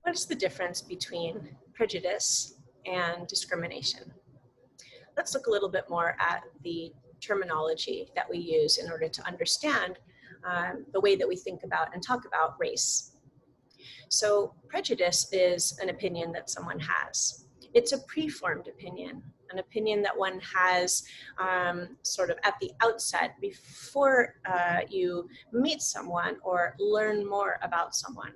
What is the difference between prejudice and discrimination? Let's look a little bit more at the terminology that we use in order to understand the way that we think about and talk about race. So prejudice is an opinion that someone has. It's a preformed opinion, an opinion that one has sort of at the outset before you meet someone or learn more about someone.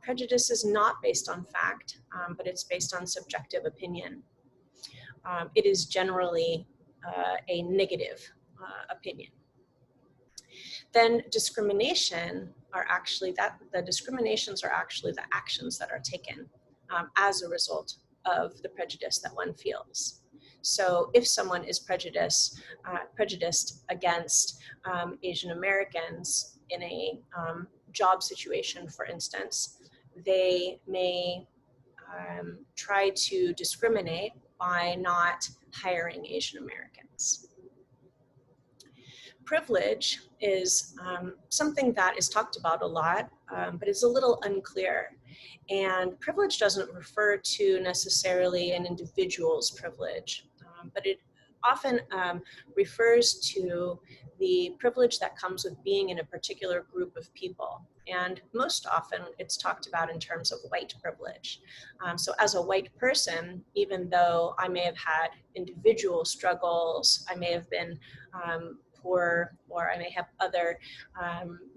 Prejudice is not based on fact, but it's based on subjective opinion. It is generally a negative opinion. Then discrimination are actually the discriminations are actually the actions that are taken as a result of the prejudice that one feels. So if someone is prejudiced against Asian Americans in a job situation, for instance, they may try to discriminate by not hiring Asian Americans. Privilege is something that is talked about a lot, but is a little unclear. And privilege doesn't refer to necessarily an individual's privilege, but it often refers to the privilege that comes with being in a particular group of people. And most often it's talked about in terms of white privilege. So as a white person, even though I may have had individual struggles, I may have been poor, or I may have other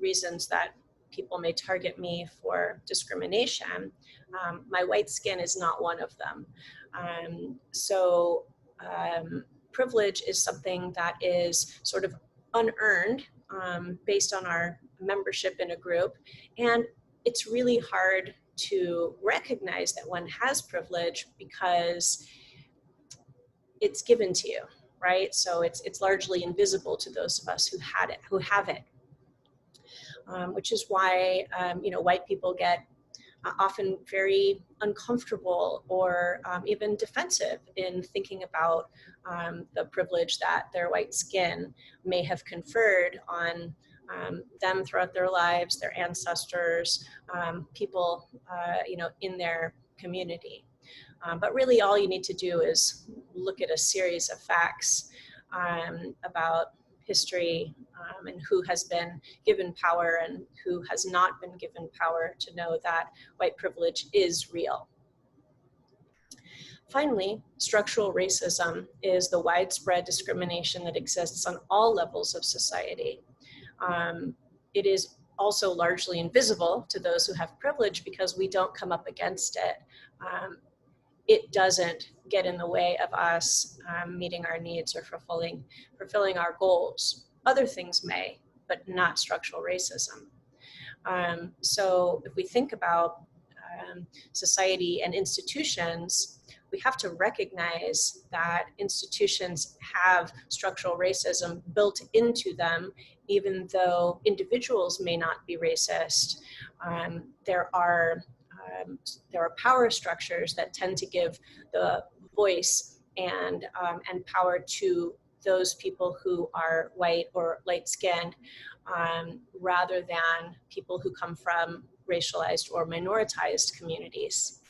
reasons that people may target me for discrimination, my white skin is not one of them. Privilege is something that is sort of unearned based on our membership in a group, and it's really hard to recognize that one has privilege because it's given to you, right? So it's largely invisible to those of us who have it, which is why white people get often very uncomfortable or even defensive in thinking about the privilege that their white skin may have conferred on them throughout their lives, their ancestors, people in their community. But really all you need to do is look at a series of facts about history and who has been given power and who has not been given power to know that white privilege is real. Finally, structural racism is the widespread discrimination that exists on all levels of society. It is also largely invisible to those who have privilege because we don't come up against it. It doesn't get in the way of us meeting our needs or fulfilling our goals. Other things may, but not structural racism. So if we think about society and institutions, we have to recognize that institutions have structural racism built into them, even though individuals may not be racist. There are power structures that tend to give the voice and power to those people who are white or light-skinned rather than people who come from racialized or minoritized communities.